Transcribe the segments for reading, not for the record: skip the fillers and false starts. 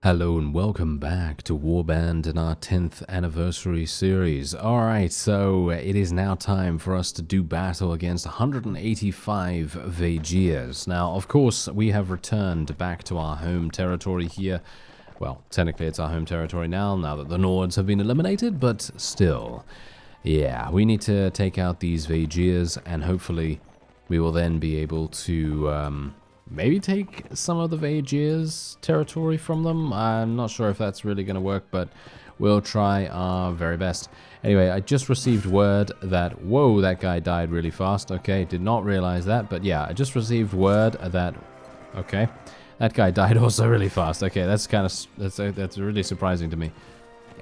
Hello and welcome back to Warband in our 10th anniversary series. Alright, so it is now time for us to do battle against 185 Vagirs. Now, of course, we have returned back to our home territory here. Well, technically it's our home territory now that the Nords have been eliminated, but still. Yeah, we need to take out these Vagirs, and hopefully we will then be able to maybe take some of the Vagirs' territory from them. I'm not sure if that's really going to work, but we'll try our very best. Anyway, I just received word that, whoa, that guy died really fast. Okay, did not realize that, but yeah, I just received word that, okay, that guy died also really fast. Okay, that's really surprising to me.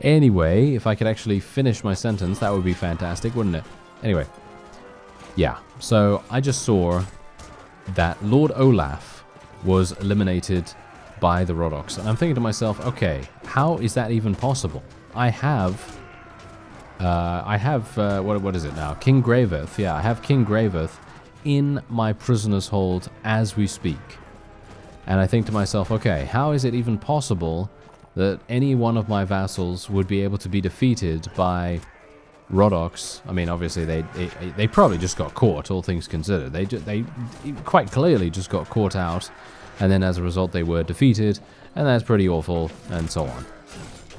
Anyway, if I could actually finish my sentence, that would be fantastic, wouldn't it? Anyway, yeah, so I just saw that Lord Olaf was eliminated by the Rhodoks. And I'm thinking to myself, okay, how is that even possible? I have, what is it now? King Graveth. Yeah, I have King Graveth in my prisoner's hold as we speak. And I think to myself, okay, how is it even possible that any one of my vassals would be able to be defeated by Rhodoks? I mean, obviously they probably just got caught, all things considered. They quite clearly just got caught out, and then as a result they were defeated, and that's pretty awful, and so on.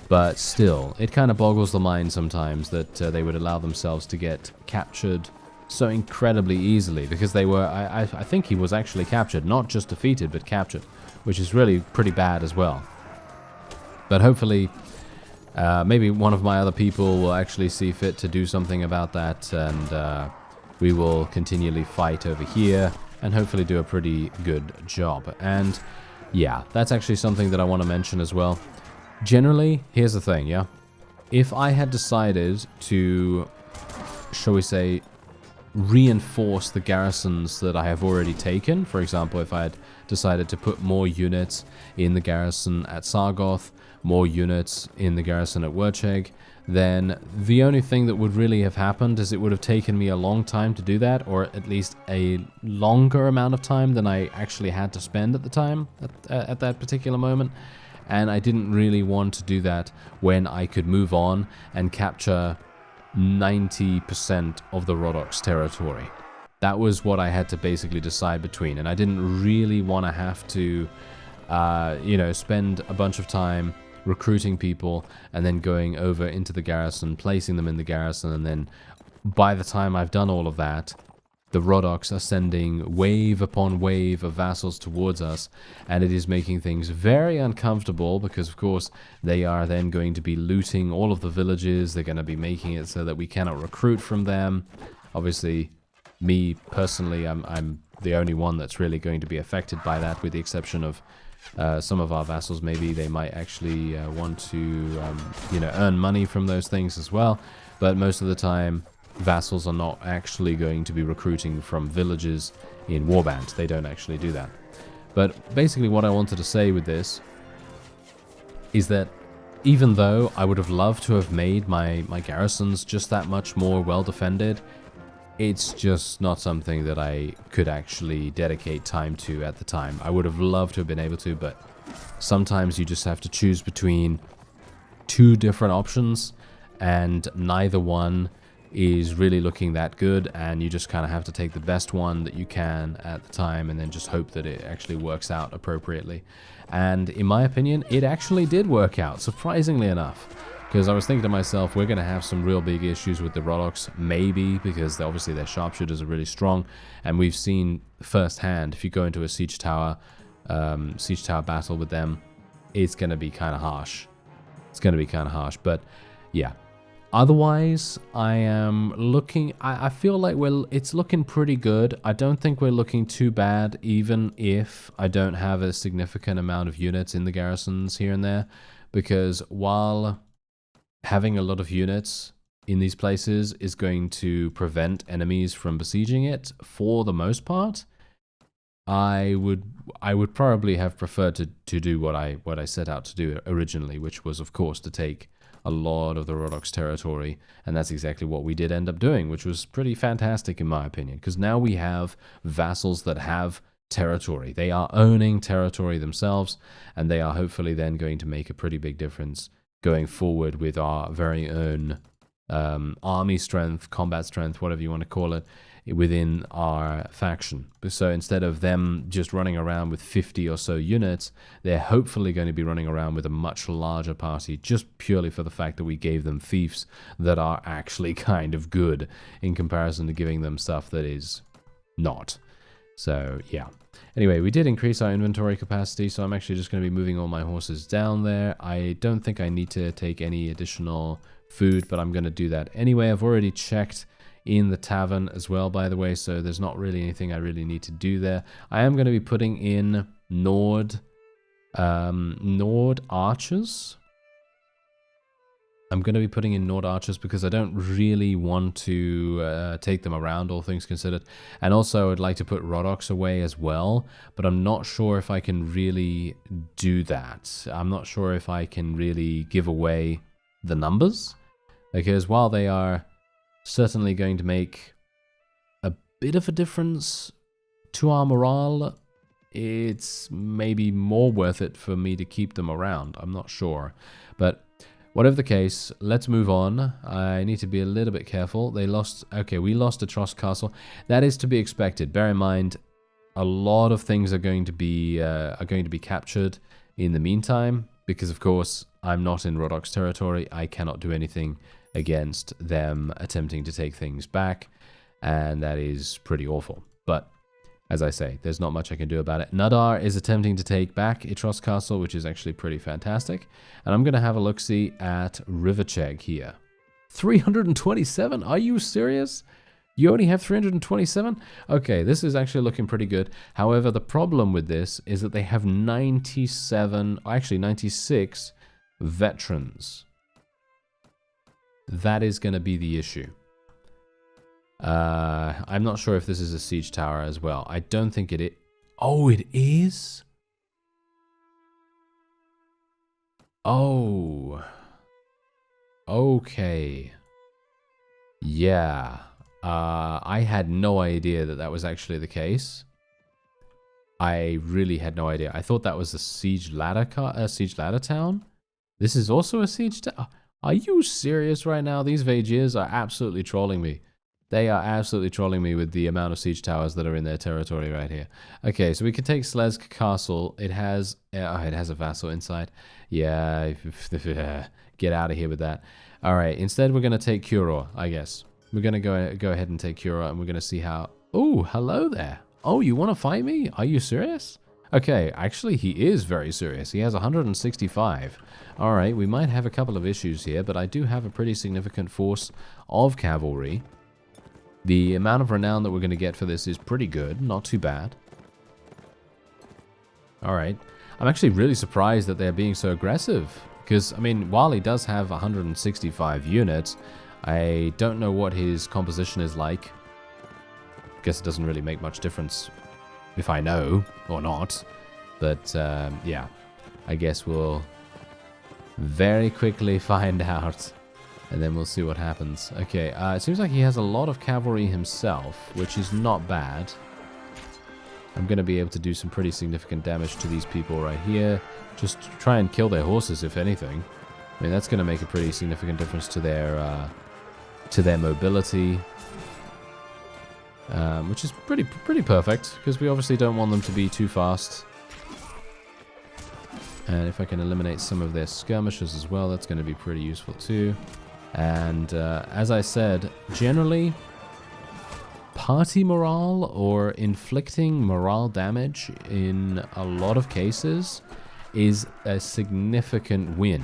But still, it kind of boggles the mind sometimes that they would allow themselves to get captured so incredibly easily, because they were, I think he was actually captured, not just defeated, but captured, which is really pretty bad as well. But hopefully maybe one of my other people will actually see fit to do something about that, and we will continually fight over here and hopefully do a pretty good job. And yeah, that's actually something that I want to mention as well. Generally, here's the thing, yeah? If I had decided to, shall we say, reinforce the garrisons that I have already taken, for example, if I had decided to put more units in the garrison at Sargoth, more units in the garrison at Wyrcheg, then the only thing that would really have happened is it would have taken me a long time to do that, or at least a longer amount of time than I actually had to spend at the time, at that particular moment. And I didn't really want to do that when I could move on and capture 90% of the Rhodoks territory. That was what I had to basically decide between, and I didn't really want to have to, spend a bunch of time recruiting people and then going over into the garrison, placing them in the garrison, and then by the time I've done all of that, the Rhodoks are sending wave upon wave of vassals towards us, and it is making things very uncomfortable because, of course, they are then going to be looting all of the villages. They're going to be making it so that we cannot recruit from them. Obviously, me personally, I'm the only one that's really going to be affected by that, with the exception of some of our vassals. Maybe they might actually want to, earn money from those things as well. But most of the time, vassals are not actually going to be recruiting from villages in Warband. They don't actually do that. But basically what I wanted to say with this is that even though I would have loved to have made my garrisons just that much more well defended, it's just not something that I could actually dedicate time to at the time. I would have loved to have been able to, but sometimes you just have to choose between two different options, and neither one is really looking that good, and you just kind of have to take the best one that you can at the time and then just hope that it actually works out appropriately. And in my opinion, it actually did work out, surprisingly enough. Because I was thinking to myself, we're going to have some real big issues with the Rhodoks, maybe, because obviously their sharpshooters are really strong, and we've seen firsthand, if you go into a siege tower battle with them, it's going to be kind of harsh. It's going to be kind of harsh, but yeah. Otherwise, I am looking, I feel like it's looking pretty good. I don't think we're looking too bad, even if I don't have a significant amount of units in the garrisons here and there, because while having a lot of units in these places is going to prevent enemies from besieging it for the most part, I would probably have preferred to do what I set out to do originally, which was, of course, to take a lot of the Rhodoks territory, and that's exactly what we did end up doing, which was pretty fantastic in my opinion, because now we have vassals that have territory. They are owning territory themselves, and they are hopefully then going to make a pretty big difference going forward with our very own army strength, combat strength, whatever you want to call it, within our faction. So instead of them just running around with 50 or so units, they're hopefully going to be running around with a much larger party, just purely for the fact that we gave them fiefs that are actually kind of good in comparison to giving them stuff that is not. So yeah. Anyway, we did increase our inventory capacity, so I'm actually just going to be moving all my horses down there. I don't think I need to take any additional food, but I'm going to do that anyway. I've already checked in the tavern as well, by the way, so there's not really anything I really need to do there. I am going to be putting in Nord archers. I'm going to be putting in Nord archers because I don't really want to take them around, all things considered. And also I'd like to put Rodox away as well, but I'm not sure if I can really do that. I'm not sure if I can really give away the numbers, because while they are certainly going to make a bit of a difference to our morale, it's maybe more worth it for me to keep them around. I'm not sure, but whatever the case, let's move on. I need to be a little bit careful. They lost... Okay, we lost a Trust Castle. That is to be expected. Bear in mind, a lot of things are going to be captured in the meantime, because of course I'm not in Rodox territory. I cannot do anything against them attempting to take things back, and that is pretty awful. But as I say, there's not much I can do about it. Nadar is attempting to take back Itros Castle, which is actually pretty fantastic. And I'm going to have a look-see at Rivercheg here. 327? Are you serious? You only have 327? Okay, this is actually looking pretty good. However, the problem with this is that they have 96 veterans. That is going to be the issue. I'm not sure if this is a siege tower as well. I don't think it is. Oh, it is? Oh. Okay. Yeah. I had no idea that that was actually the case. I really had no idea. I thought that was a siege ladder town. This is also a siege tower. Are you serious right now? These Vagirs are absolutely trolling me. They are absolutely trolling me with the amount of siege towers that are in their territory right here. Okay, so we can take Slezkh Castle. It has a vassal inside. Yeah, get out of here with that. All right, instead we're going to take Kuror, I guess. We're going to go ahead and take Kuror, and we're going to see how... Oh, hello there. Oh, you want to fight me? Are you serious? Okay, actually he is very serious. He has 165. All right, we might have a couple of issues here, but I do have a pretty significant force of cavalry. The amount of renown that we're going to get for this is pretty good, not too bad. Alright. I'm actually really surprised that they're being so aggressive. Because, I mean, while he does have 165 units, I don't know what his composition is like. Guess it doesn't really make much difference if I know or not. But, yeah. I guess we'll very quickly find out. And then we'll see what happens. Okay, it seems like he has a lot of cavalry himself, which is not bad. I'm going to be able to do some pretty significant damage to these people right here. Just try and kill their horses, if anything. I mean, that's going to make a pretty significant difference to their mobility. Which is pretty perfect, because we obviously don't want them to be too fast. And if I can eliminate some of their skirmishers as well, that's going to be pretty useful too. And as I said, generally, party morale or inflicting morale damage in a lot of cases is a significant win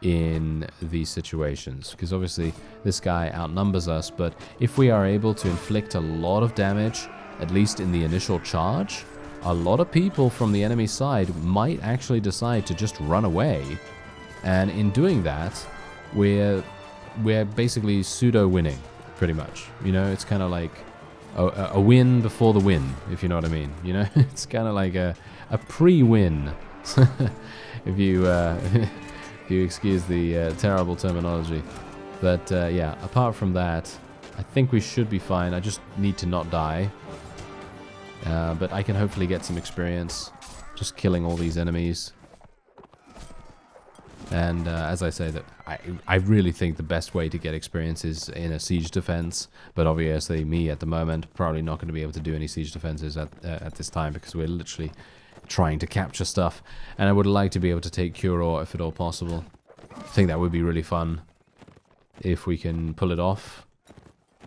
in these situations. Because obviously this guy outnumbers us, but if we are able to inflict a lot of damage, at least in the initial charge, a lot of people from the enemy side might actually decide to just run away. And in doing that, we're basically pseudo-winning, pretty much. You know, it's kind of like a win before the win, if you know what I mean. You know, it's kind of like a pre-win, if you excuse the terrible terminology. But yeah, apart from that, I think we should be fine. I just need to not die. But I can hopefully get some experience just killing all these enemies. And as I say, that I really think the best way to get experience is in a siege defense. But obviously, me at the moment probably not going to be able to do any siege defenses at this time because we're literally trying to capture stuff. And I would like to be able to take Cure if at all possible. I think that would be really fun if we can pull it off.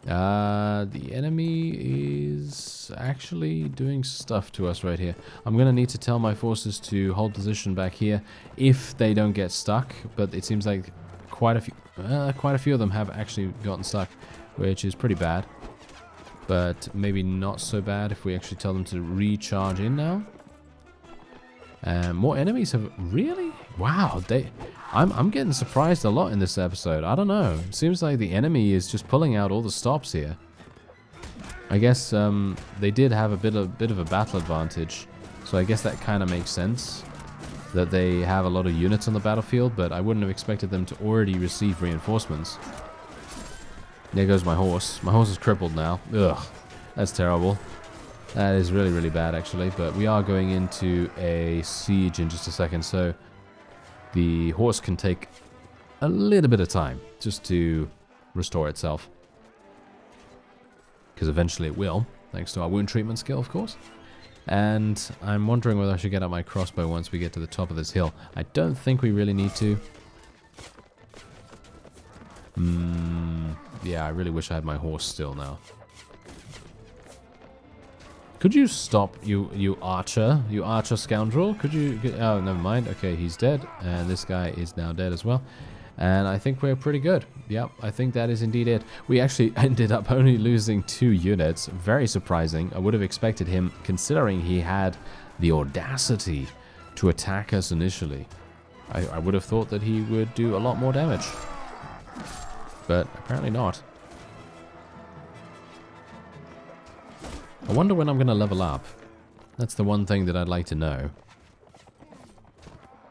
The enemy is actually doing stuff to us right here. I'm going to need to tell my forces to hold position back here if they don't get stuck, but it seems like quite a few of them have actually gotten stuck, which is pretty bad. But maybe not so bad if we actually tell them to recharge in now. More enemies have... Really? Wow, I'm getting surprised a lot in this episode. I don't know. It seems like the enemy is just pulling out all the stops here. I guess they did have a bit of a battle advantage. So I guess that kind of makes sense. That they have a lot of units on the battlefield, but I wouldn't have expected them to already receive reinforcements. There goes my horse. My horse is crippled now. Ugh, that's terrible. That is really, really bad, actually. But we are going into a siege in just a second, so the horse can take a little bit of time just to restore itself. Because eventually it will, thanks to our wound treatment skill, of course. And I'm wondering whether I should get out my crossbow once we get to the top of this hill. I don't think we really need to. Yeah, I really wish I had my horse still now. Could you stop, you archer scoundrel? Could you... Oh, never mind. Okay, he's dead. And this guy is now dead as well. And I think we're pretty good. Yep, I think that is indeed it. We actually ended up only losing 2 units. Very surprising. I would have expected him, considering he had the audacity to attack us initially. I would have thought that he would do a lot more damage. But apparently not. I wonder when I'm going to level up. That's the one thing that I'd like to know.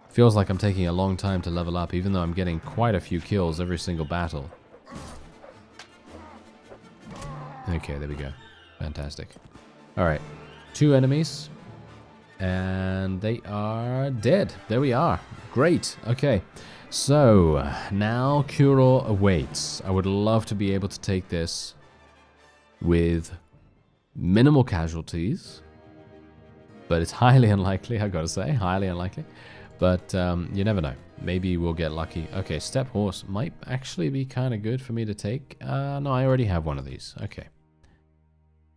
Feels like I'm taking a long time to level up, even though I'm getting quite a few kills every single battle. Okay, there we go. Fantastic. Alright. 2 enemies. And they are dead. There we are. Great. Okay. So, now Cure awaits. I would love to be able to take this with minimal casualties, but it's highly unlikely, I gotta say, highly unlikely, but you never know, maybe we'll get lucky. Okay, step horse might actually be kind of good for me to take. No, I already have one of these. Okay,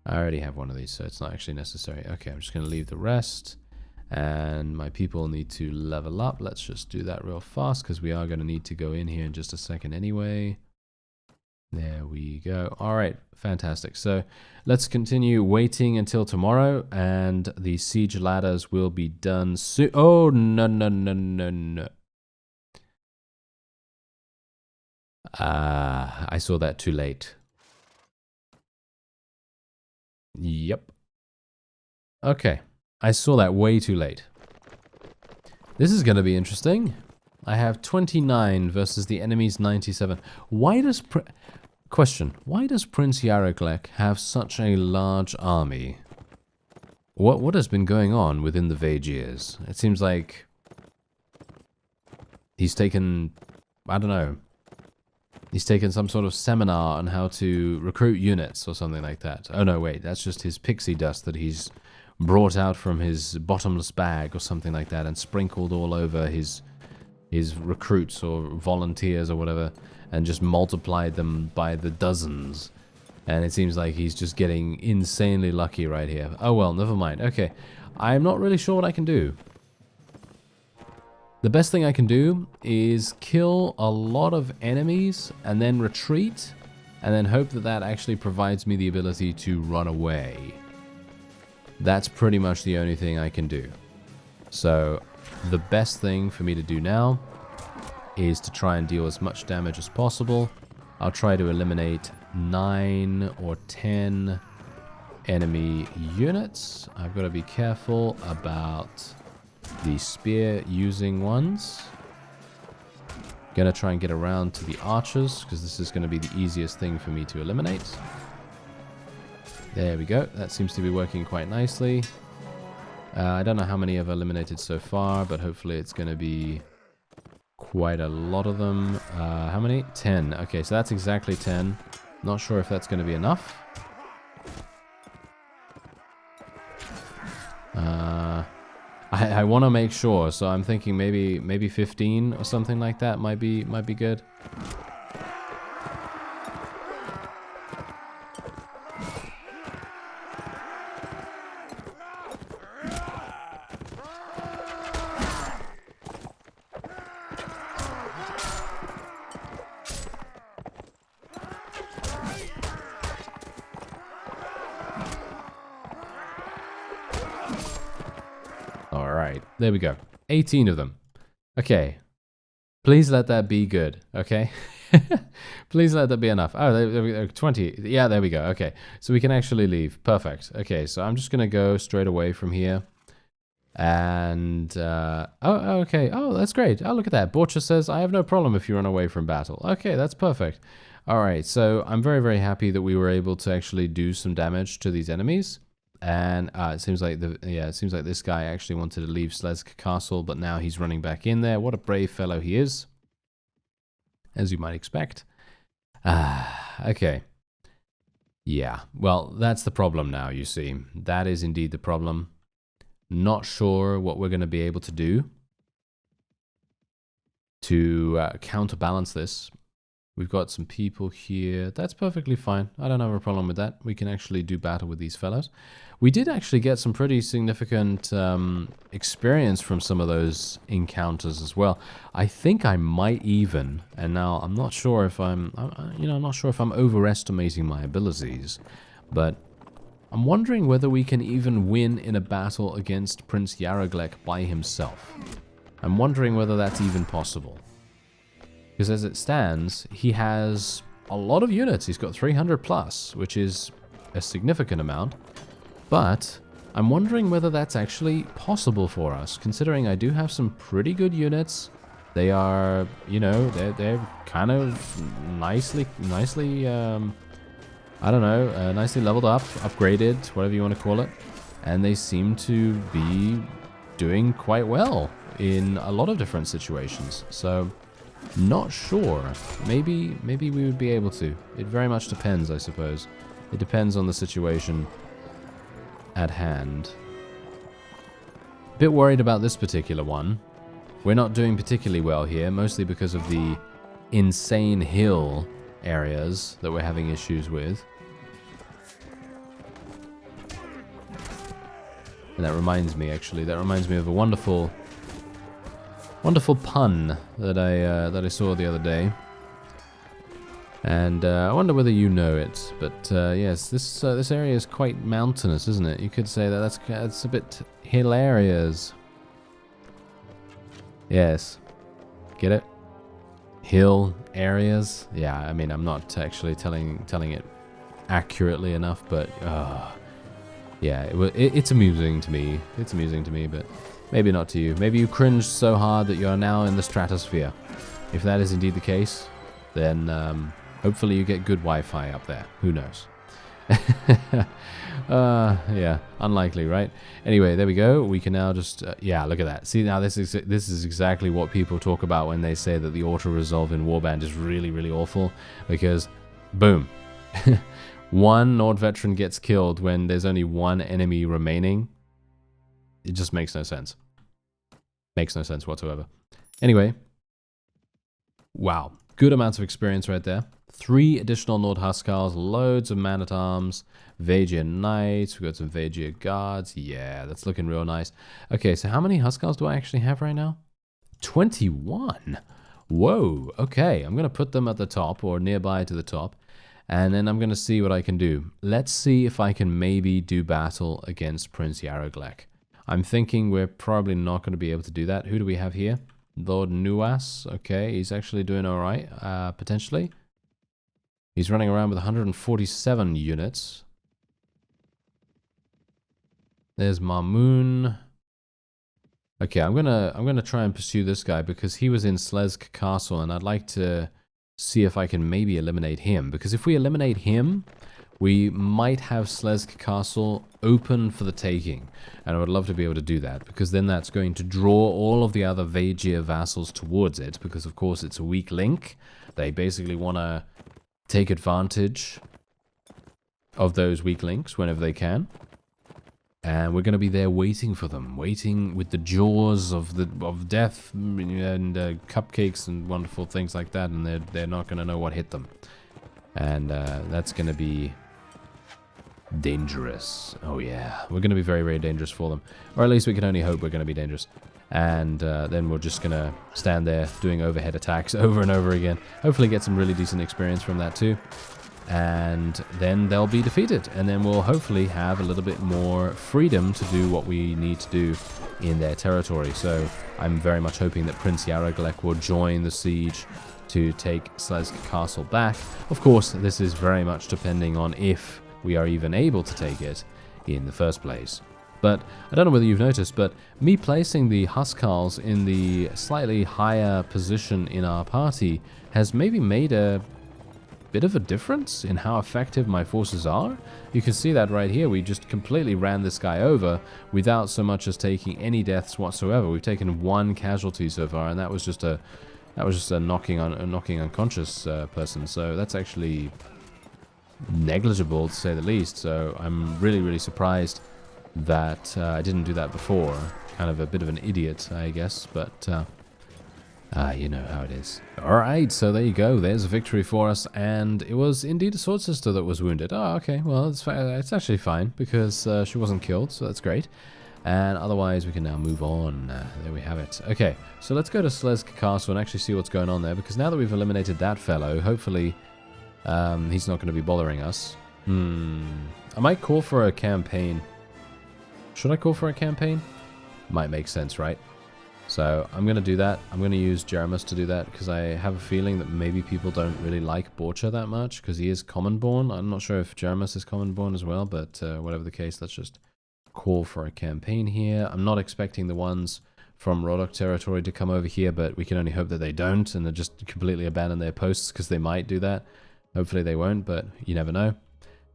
I already have one of these, so it's not actually necessary. Okay, I'm just gonna leave the rest, and my people need to level up. Let's just do that real fast, because we are gonna need to go in here in just a second anyway. There we go. All right, fantastic. So let's continue waiting until tomorrow, and the siege ladders will be done soon. Oh, no, no, no, no, no. I saw that too late. Yep. Okay, I saw that way too late. This is going to be interesting. I have 29 versus the enemy's 97. Why does... Question, why does Prince Yaroghlek have such a large army? What has been going on within the Vaegirs? It seems like he's taken, I don't know, he's taken some sort of seminar on how to recruit units or something like that. Oh no, wait, that's just his pixie dust that he's brought out from his bottomless bag or something like that and sprinkled all over his recruits or volunteers or whatever, and just multiplied them by the dozens. And it seems like he's just getting insanely lucky right here. Oh well, never mind. Okay, I'm not really sure what I can do. The best thing I can do is kill a lot of enemies and then retreat, and then hope that that actually provides me the ability to run away. That's pretty much the only thing I can do. So the best thing for me to do now is to try and deal as much damage as possible. I'll try to eliminate 9 or 10 enemy units. I've got to be careful about the spear using ones. Gonna try and get around to the archers, because this is going to be the easiest thing for me to eliminate. There we go. That seems to be working quite nicely. I don't know how many I've eliminated so far, but hopefully it's going to be quite a lot of them. How many? 10. Okay, so that's exactly 10. Not sure if that's going to be enough. I want to make sure, so I'm thinking maybe 15 or something like that might be good. Alright, there we go. 18 of them. Okay. Please let that be good, okay? Please let that be enough. Oh, there we go. 20. Yeah, there we go. Okay, so we can actually leave. Perfect. Okay, so I'm just going to go straight away from here. And, okay. Oh, that's great. Oh, look at that. Borcha says, I have no problem if you run away from battle. Okay, that's perfect. Alright, so I'm very, very happy that we were able to actually do some damage to these enemies. And it seems like this guy actually wanted to leave Slezkh Castle, but now he's running back in there. What a brave fellow he is, as you might expect. Okay. Yeah, well, that's the problem now, you see. That is indeed the problem. Not sure what we're going to be able to do to counterbalance this. We've got some people here. That's perfectly fine. I don't have a problem with that. We can actually do battle with these fellows. We did actually get some pretty significant experience from some of those encounters as well. I think I might even, and now I'm not sure if I'm not sure if I'm overestimating my abilities, but I'm wondering whether we can even win in a battle against Prince Yruma by himself. I'm wondering whether that's even possible. Because as it stands, he has a lot of units. He's got 300 plus, which is a significant amount. But I'm wondering whether that's actually possible for us, considering I do have some pretty good units. They are, they're kind of nicely, I don't know, nicely leveled up, upgraded, whatever you want to call it. And they seem to be doing quite well in a lot of different situations. So not sure. Maybe we would be able to. It very much depends, I suppose. It depends on the situation at hand. Bit worried about this particular one. We're not doing particularly well here, mostly because of the insane hill areas that we're having issues with. And that reminds me, actually, of a wonderful pun that I saw the other day, and I wonder whether you know it. But yes, this area is quite mountainous, isn't it? You could say that that's a bit hilarious. Yes, get it? Hill areas. Yeah, I mean, I'm not actually telling it accurately enough, but yeah, it's amusing to me. It's amusing to me, but maybe not to you. Maybe you cringed so hard that you are now in the stratosphere. If that is indeed the case, then hopefully you get good Wi-Fi up there. Who knows? Yeah, unlikely, right? Anyway, there we go. We can now just yeah, look at that. See, now this is exactly what people talk about when they say that the auto resolve in Warband is really, really awful, because boom. One Nord veteran gets killed when there's only one enemy remaining. It just makes no sense. Makes no sense whatsoever. Anyway. Wow. Good amounts of experience right there. 3 additional Nord Huskars, loads of Man-at-Arms, Vagier Knights, we've got some Vagier Guards. Yeah, that's looking real nice. Okay, so how many Huskars do I actually have right now? 21. Whoa, okay. I'm going to put them at the top, or nearby to the top. And then I'm going to see what I can do. Let's see if I can maybe do battle against Prince Yruma. I'm thinking we're probably not going to be able to do that. Who do we have here? Lord Nuas. Okay, he's actually doing all right, potentially. He's running around with 147 units. There's Marmoon. Okay, I'm gonna try and pursue this guy because he was in Slezkh Castle, and I'd like to see if I can maybe eliminate him. Because if we eliminate him, We might have Slezkh Castle open for the taking, and I would love to be able to do that, because then that's going to draw all of the other Vajir vassals towards it, because of course it's a weak link. They basically want to take advantage of those weak links whenever they can. And we're going to be there waiting for them, waiting with the jaws of death and cupcakes and wonderful things like that, and they're not going to know what hit them. And that's going to be dangerous. Oh yeah, we're going to be very, very dangerous for them. Or at least we can only hope we're going to be dangerous. And then we're just going to stand there doing overhead attacks over and over again. Hopefully get some really decent experience from that too. And then they'll be defeated, and then we'll hopefully have a little bit more freedom to do what we need to do in their territory. So I'm very much hoping that Prince Yaroghlek will join the siege to take Slezkh Castle back. Of course, this is very much depending on if we are even able to take it in the first place. But I don't know whether you've noticed, but me placing the Huskarls in the slightly higher position in our party has maybe made a bit of a difference in how effective my forces are. You can see that right here. We just completely ran this guy over without so much as taking any deaths whatsoever. We've taken 1 casualty so far, and that was just a knocking unconscious person. So that's actually negligible, to say the least. So I'm really, really surprised that I didn't do that before. Kind of a bit of an idiot, I guess, but you know how it is. Alright, so there you go. There's a victory for us, and it was indeed a sword sister that was wounded. Oh, okay. Well, it's actually fine, because she wasn't killed, so that's great. And otherwise, we can now move on. There we have it. Okay, so let's go to Slezkh Castle and actually see what's going on there, because now that we've eliminated that fellow, hopefully he's not going to be bothering us. I might call for a campaign. Should I call for a campaign? Might make sense, right? So I'm going to do that. I'm going to use Jeremus to do that, because I have a feeling that maybe people don't really like Borcha that much, because he is Commonborn. I'm not sure if Jeremus is Commonborn as well, but whatever the case, let's just call for a campaign here. I'm not expecting the ones from Rodok territory to come over here, but we can only hope that they don't, and they just completely abandon their posts, because they might do that. Hopefully they won't, but you never know.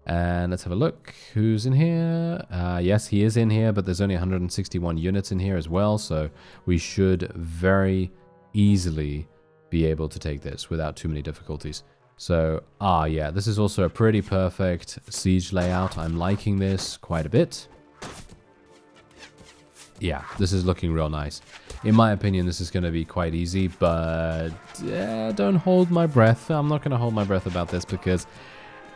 And let's have a look. Who's in here? Yes, he is in here, but there's only 161 units in here as well, so we should very easily be able to take this without too many difficulties. So, yeah, this is also a pretty perfect siege layout. I'm liking this quite a bit. Yeah, this is looking real nice. In my opinion, this is going to be quite easy, but don't hold my breath. I'm not going to hold my breath about this, because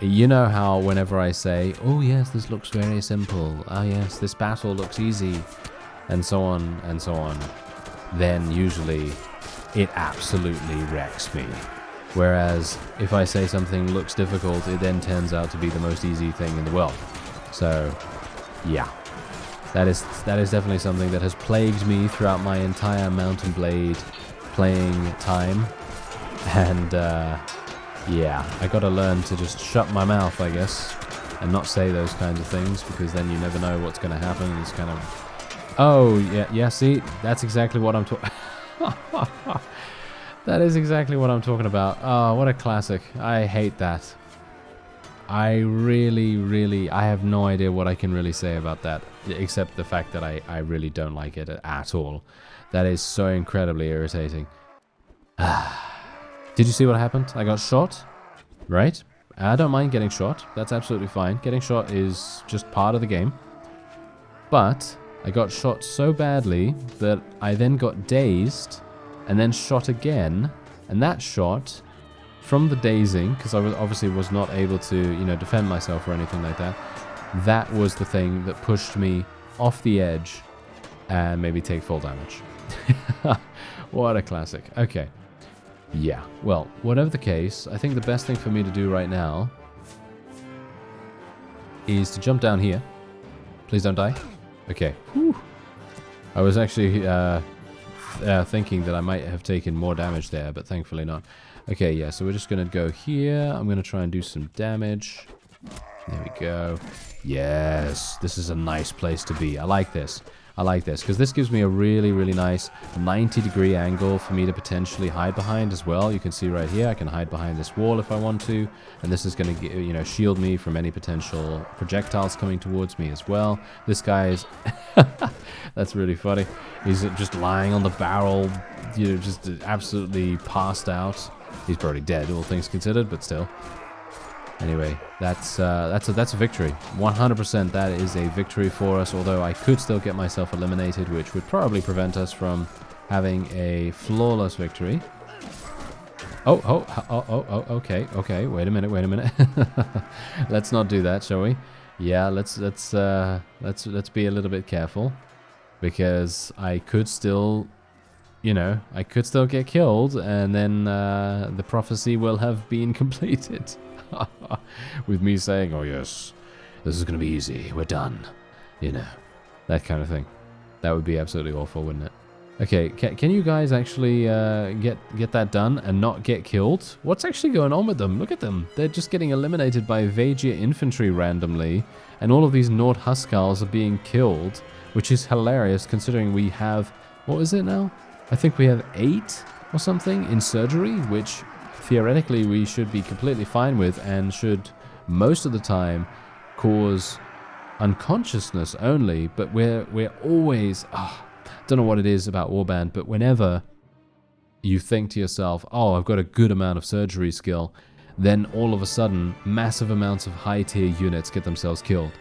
you know how whenever I say, oh yes, this looks very simple, oh yes, this battle looks easy, and so on, then usually it absolutely wrecks me. Whereas if I say something looks difficult, it then turns out to be the most easy thing in the world. So, yeah. That is definitely something that has plagued me throughout my entire Mount and Blade playing time. And, yeah, I gotta learn to just shut my mouth, I guess, and not say those kinds of things, because then you never know what's gonna happen. It's kind of... Oh, yeah, see? That's exactly what I'm talking... That is exactly what I'm talking about. Oh, what a classic. I hate that. I really... I have no idea what I can really say about that, except the fact that I really don't like it at all. That is so incredibly irritating. Did you see what happened? I got shot, right? I don't mind getting shot. That's absolutely fine. Getting shot is just part of the game. But I got shot so badly that I then got dazed and then shot again. And that shot, from the dazing, because I obviously was not able to, you know, defend myself or anything like that, that was the thing that pushed me off the edge and made me take full damage. What a classic. Okay. Yeah, well, whatever the case, I think the best thing for me to do right now is to jump down here. Please don't die. Okay. Whew. I was actually thinking that I might have taken more damage there, but thankfully not. Okay, yeah, so we're just going to go here. I'm going to try and do some damage. There we go. Yes, this is a nice place to be. I like this. I like this, because this gives me a really, really nice 90-degree angle for me to potentially hide behind as well. You can see right here, I can hide behind this wall if I want to, and this is going to, you know, shield me from any potential projectiles coming towards me as well. This guy is... That's really funny. He's just lying on the barrel, you know, just absolutely passed out. He's probably dead, all things considered, but still. Anyway, that's a victory. 100% that is a victory for us, although I could still get myself eliminated, which would probably prevent us from having a flawless victory. Oh, okay, wait a minute. Let's not do that, shall we? Yeah, let's be a little bit careful, because I could still, you know, I could still get killed, and then the prophecy will have been completed. With me saying, oh yes, this is going to be easy, we're done. You know, that kind of thing. That would be absolutely awful, wouldn't it? Okay, can you guys actually get that done and not get killed? What's actually going on with them? Look at them. They're just getting eliminated by Vagia infantry randomly, and all of these Nord Huskars are being killed, which is hilarious considering we have, what is it now? I think we have 8 or something in surgery, which... theoretically, we should be completely fine with, and should most of the time cause unconsciousness only. But we're always, don't know what it is about Warband, but whenever you think to yourself, oh, I've got a good amount of surgery skill, then all of a sudden, massive amounts of high-tier units get themselves killed.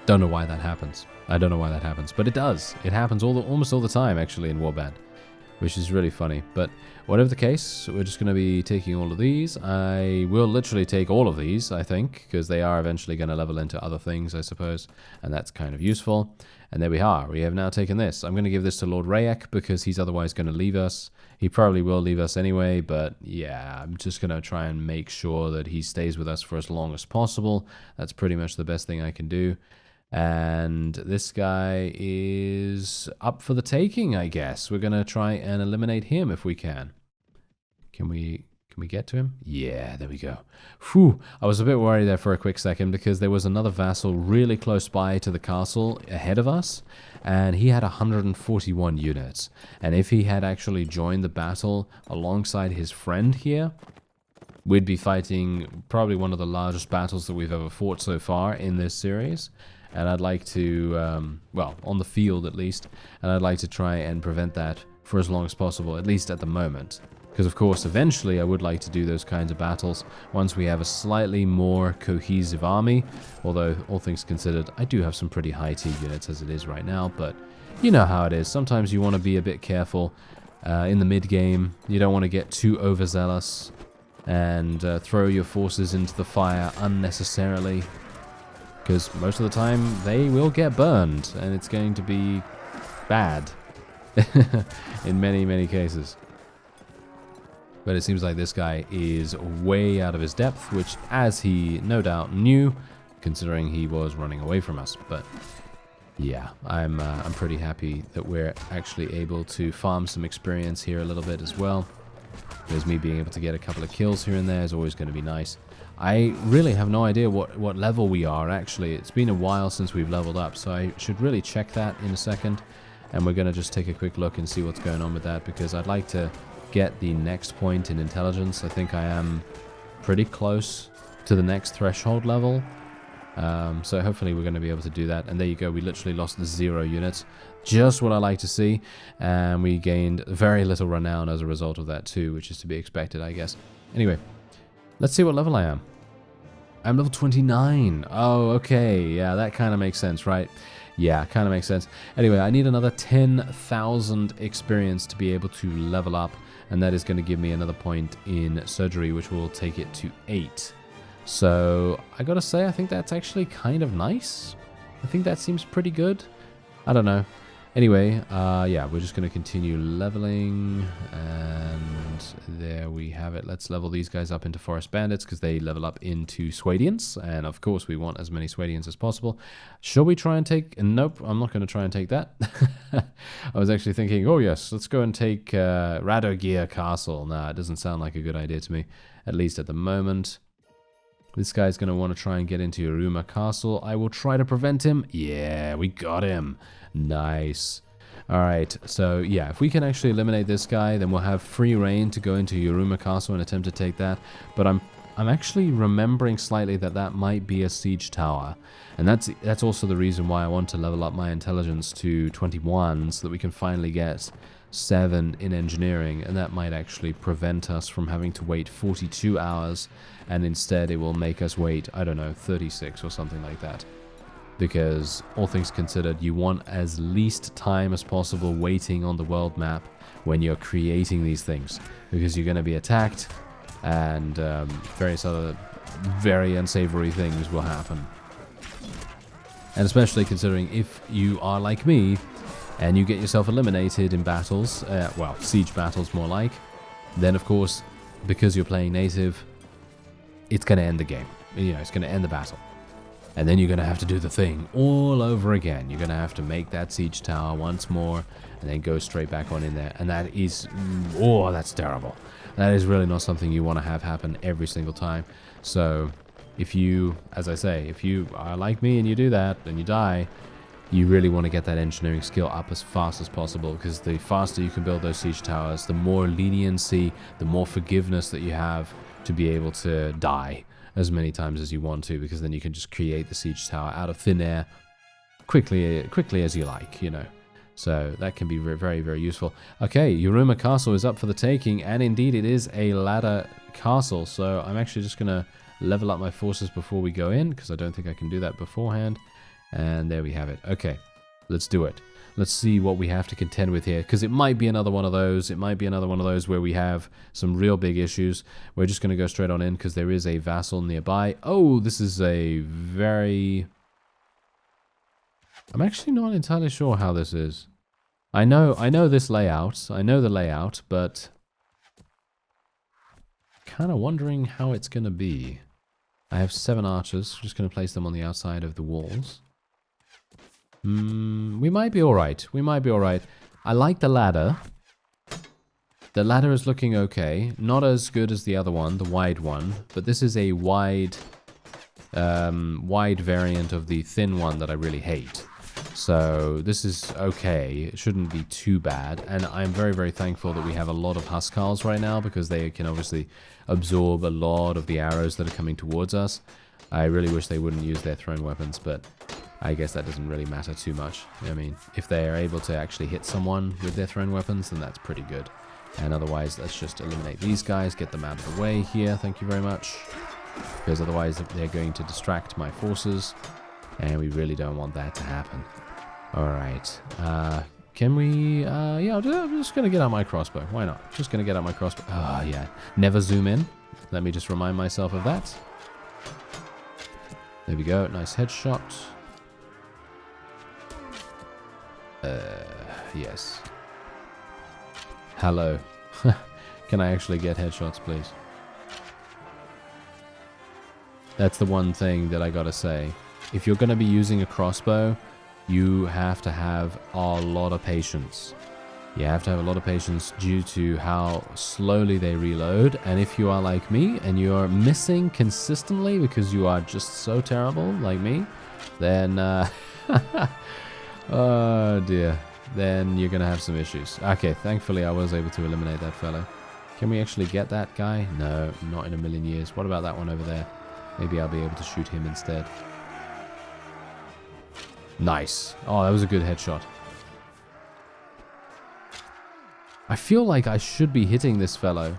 Don't know why that happens. I don't know why that happens, but it does. It happens almost all the time, actually, in Warband, which is really funny. But whatever the case, we're just going to be taking all of these. I will literally take all of these, I think, because they are eventually going to level into other things, I suppose, and that's kind of useful. And there we are. We have now taken this. I'm going to give this to Lord Rayek, because he's otherwise going to leave us. He probably will leave us anyway, but yeah, I'm just going to try and make sure that he stays with us for as long as possible. That's pretty much the best thing I can do. And this guy is up for the taking, I guess. We're going to try and eliminate him if we can. Can we get to him? Yeah, there we go. Whew, I was a bit worried there for a quick second, because there was another vassal really close by to the castle ahead of us, and he had 141 units. And if he had actually joined the battle alongside his friend here, we'd be fighting probably one of the largest battles that we've ever fought so far in this series. And I'd like to, well, on the field at least, and I'd like to try and prevent that for as long as possible, at least at the moment. Because, of course, eventually I would like to do those kinds of battles once we have a slightly more cohesive army. Although, all things considered, I do have some pretty high tier units as it is right now, but you know how it is. Sometimes you want to be a bit careful in the mid-game. You don't want to get too overzealous and throw your forces into the fire unnecessarily, because most of the time they will get burned, and it's going to be bad in many, many cases. But it seems like this guy is way out of his depth, which, as he no doubt knew, considering he was running away from us. But yeah, I'm pretty happy that we're actually able to farm some experience here a little bit as well. There's me being able to get a couple of kills here and there is always going to be nice. I really have no idea what level we are, actually. It's been a while since we've leveled up, so I should really check that in a second. And we're going to just take a quick look and see what's going on with that, because I'd like to get the next point in intelligence. I think I am pretty close to the next threshold level. So hopefully we're going to be able to do that. And there you go, we literally lost 0 units. Just what I like to see. And we gained very little renown as a result of that too, which is to be expected, I guess. Anyway, let's see what level I am. I'm level 29. Oh, okay. Yeah, that kind of makes sense, right? Yeah, kind of makes sense. Anyway, I need another 10,000 experience to be able to level up. And that is going to give me another point in surgery, which will take it to 8. So I gotta say, I think that's actually kind of nice. I think that seems pretty good. I don't know. Anyway, yeah, we're just going to continue leveling, and there we have it. Let's level these guys up into Forest Bandits, because they level up into Swadians, and of course we want as many Swadians as possible. Shall we try and take... Nope, I'm not going to try and take that. I was actually thinking, oh yes, let's go and take Radogir Castle. Nah, it doesn't sound like a good idea to me, at least at the moment. This guy's going to want to try and get into Yruma Castle. I will try to prevent him. Yeah, we got him. Nice. Alright, so yeah, if we can actually eliminate this guy, then we'll have free reign to go into Yruma Castle and attempt to take that. But I'm actually remembering slightly that that might be a siege tower. And that's also the reason why I want to level up my intelligence to 21 so that we can finally get 7 in engineering. And that might actually prevent us from having to wait 42 hours. And instead it will make us wait, I don't know, 36 or something like that. Because all things considered, you want as least time as possible waiting on the world map when you're creating these things. Because you're going to be attacked and various other very unsavory things will happen. And especially considering if you are like me and you get yourself eliminated in battles, well, siege battles more like, then of course, because you're playing native, it's going to end the game. You know, it's going to end the battle. And then you're going to have to do the thing all over again. You're going to have to make that siege tower once more and then go straight back on in there. And that is, oh, that's terrible. That is really not something you want to have happen every single time. So if you, as I say, if you are like me and you do that and you die, you really want to get that engineering skill up as fast as possible, because the faster you can build those siege towers, the more leniency, the more forgiveness that you have to be able to die as many times as you want to, because then you can just create the siege tower out of thin air quickly as you like, you know. So that can be very, very useful. Okay, Yruma Castle is up for the taking, and indeed it is a ladder castle. So I'm actually just going to level up my forces before we go in, because I don't think I can do that beforehand. And there we have it. Okay, let's do it. Let's see what we have to contend with here, because it might be another one of those. It might be another one of those where we have some real big issues. We're just going to go straight on in, because there is a vassal nearby. Oh, this is a very... I'm actually not entirely sure how this is. I know this layout. I know the layout, but kind of wondering how it's going to be. I have 7 archers. Just going to place them on the outside of the walls. We might be alright. We might be alright. I like the ladder. The ladder is looking okay. Not as good as the other one, the wide one. But this is a wide variant of the thin one that I really hate. So this is okay. It shouldn't be too bad. And I'm very, very thankful that we have a lot of Huskars right now, because they can obviously absorb a lot of the arrows that are coming towards us. I really wish they wouldn't use their thrown weapons, but I guess that doesn't really matter too much. I mean, if they are able to actually hit someone with their thrown weapons, then that's pretty good. And otherwise, let's just eliminate these guys, get them out of the way here, thank you very much. Because otherwise, they're going to distract my forces, and we really don't want that to happen. Alright, can we, yeah, I'm just going to get out my crossbow. Why not? Just going to get out my crossbow. Ah, yeah. Never zoom in. Let me just remind myself of that. There we go. Nice headshot. Yes. Hello. Can I actually get headshots, please? That's the one thing that I gotta say. If you're gonna be using a crossbow, you have to have a lot of patience. You have to have a lot of patience due to how slowly they reload. And if you are like me and you are missing consistently because you are just so terrible like me, then oh dear, then you're gonna have some issues. Okay, thankfully I was able to eliminate that fellow. Can we actually get that guy? No, not in a million years. What about that one over there? Maybe I'll be able to shoot him instead. Nice. Oh, that was a good headshot. I feel like I should be hitting this fellow.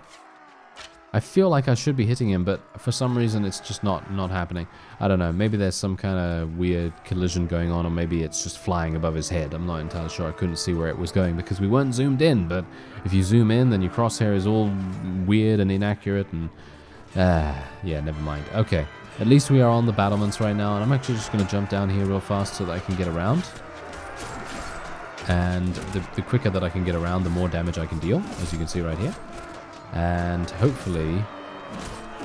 I feel like I should be hitting him, but for some reason it's just not happening. I don't know, maybe there's some kind of weird collision going on, or maybe it's just flying above his head. I'm not entirely sure. I couldn't see where it was going because we weren't zoomed in, but if you zoom in, then your crosshair is all weird and inaccurate, and yeah, never mind. Okay, at least we are on the battlements right now, and I'm actually just going to jump down here real fast so that I can get around. And the quicker that I can get around, the more damage I can deal, as you can see right here. And hopefully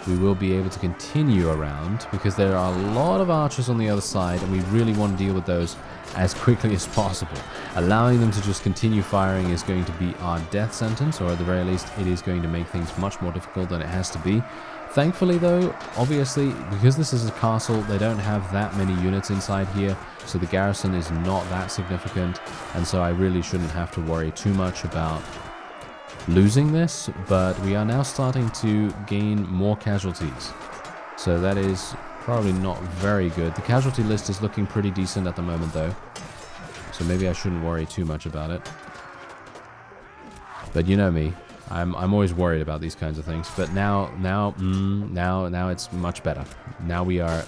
we will be able to continue around, because there are a lot of archers on the other side, and we really want to deal with those as quickly as possible. Allowing them to just continue firing is going to be our death sentence, or at the very least, it is going to make things much more difficult than it has to be. Thankfully though, obviously, because this is a castle, they don't have that many units inside here, so the garrison is not that significant, and so I really shouldn't have to worry too much about losing this, but we are now starting to gain more casualties. So that is probably not very good. The casualty list is looking pretty decent at the moment though, so maybe I shouldn't worry too much about it. But you know me, I'm always worried about these kinds of things. But now it's much better. Now we are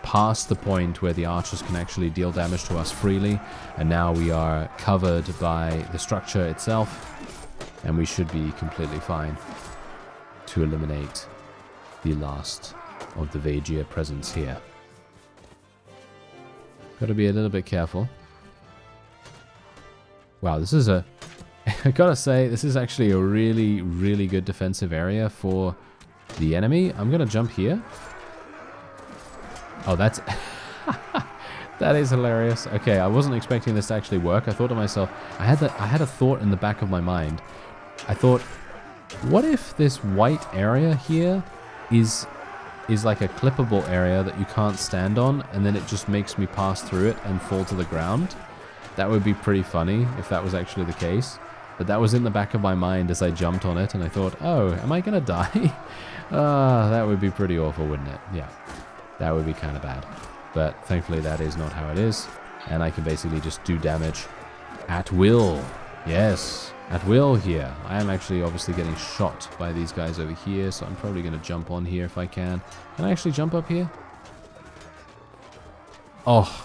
past the point where the archers can actually deal damage to us freely, and now we are covered by the structure itself, and we should be completely fine to eliminate the last of the Vaegier presence here. Got to be a little bit careful. Wow, this is a... I gotta say, this is actually a really, really good defensive area for the enemy. I'm gonna jump here. Oh, that's... That is hilarious. Okay, I wasn't expecting this to actually work. I thought to myself... I had a thought in the back of my mind. I thought, what if this white area here is like a clippable area that you can't stand on, and then it just makes me pass through it and fall to the ground? That would be pretty funny if that was actually the case. But that was in the back of my mind as I jumped on it, and I thought, oh, am I going to die? That would be pretty awful, wouldn't it? Yeah, that would be kind of bad. But thankfully that is not how it is, and I can basically just do damage at will. Yes, at will here. I am actually obviously getting shot by these guys over here, so I'm probably going to jump on here if I can. Can I actually jump up here? Oh,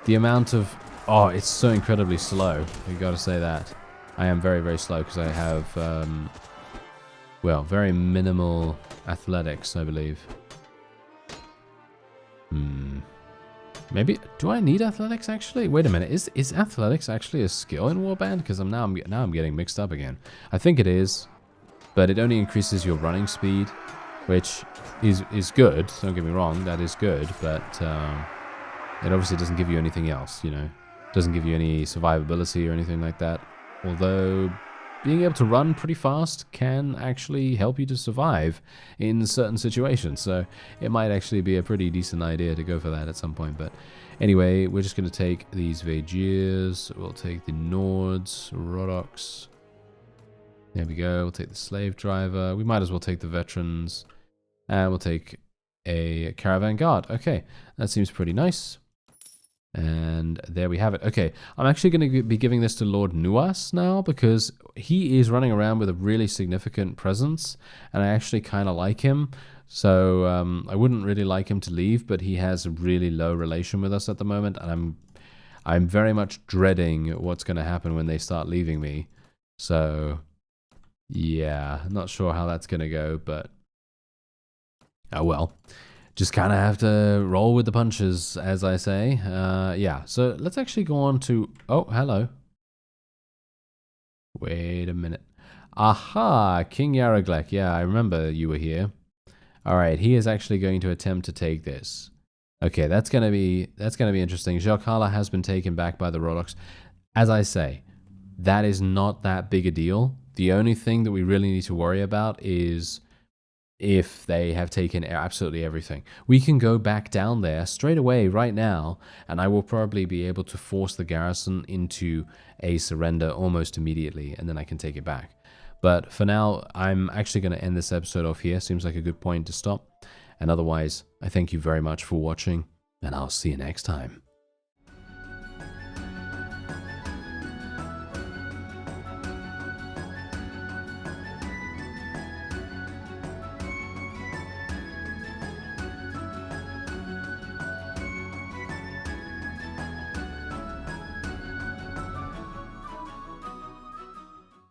the amount of... Oh, it's so incredibly slow. I gotta say that. I am very, very slow because I have, well, very minimal athletics, I believe. Maybe, do I need athletics actually? Wait a minute, is athletics actually a skill in Warband? Because now I'm getting mixed up again. I think it is, but it only increases your running speed, which is good. Don't get me wrong, that is good, but it obviously doesn't give you anything else, you know. Doesn't give you any survivability or anything like that. Although being able to run pretty fast can actually help you to survive in certain situations. So it might actually be a pretty decent idea to go for that at some point. But anyway, we're just going to take these Vaegiers. We'll take the Nords, Rodoks. There we go. We'll take the slave driver. We might as well take the veterans. And we'll take a caravan guard. Okay, that seems pretty nice. And there we have it. Okay, I'm actually going to be giving this to Lord Nuas now, because he is running around with a really significant presence, and I actually kind of like him. So I wouldn't really like him to leave, but he has a really low relation with us at the moment, and I'm very much dreading what's going to happen when they start leaving me. So yeah, not sure how that's going to go, but oh well. Just kind of have to roll with the punches, as I say. Yeah, so let's actually go on to... Oh, hello. Wait a minute. Aha, King Yaroghlek. Yeah, I remember you were here. All right, he is actually going to attempt to take this. Okay, that's gonna be interesting. Jalkala has been taken back by the Rodoks. As I say, that is not that big a deal. The only thing that we really need to worry about is if they have taken absolutely everything. We can go back down there straight away right now, and I will probably be able to force the garrison into a surrender almost immediately, and then I can take it back. But for now, I'm actually going to end this episode off here. Seems like a good point to stop. And otherwise, I thank you very much for watching, and I'll see you next time.